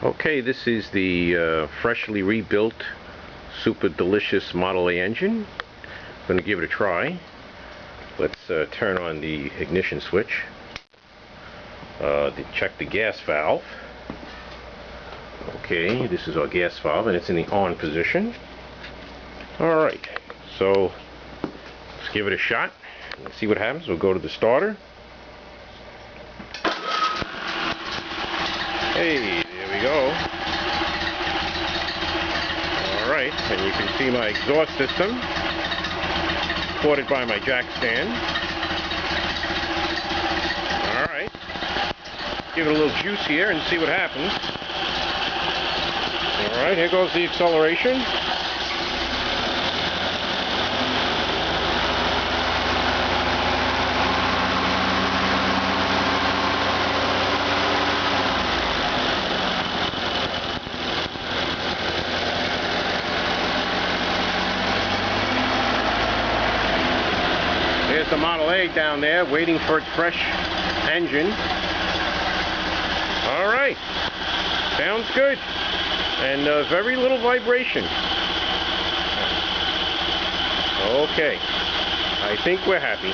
Okay, this is the freshly rebuilt super delicious Model A engine. I'm going to give it a try. Let's turn on the ignition switch to check the gas valve. Okay, this is our gas valve and it's in the on position. Alright, so let's give it a shot. Let's see what happens. We'll go to the starter. Hey, there we go. Alright, and you can see my exhaust system supported by my jack stand. Alright, give it a little juice here and see what happens. Alright, here goes the acceleration. There's the Model A down there waiting for its fresh engine. Alright, sounds good. And very little vibration. Okay, I think we're happy.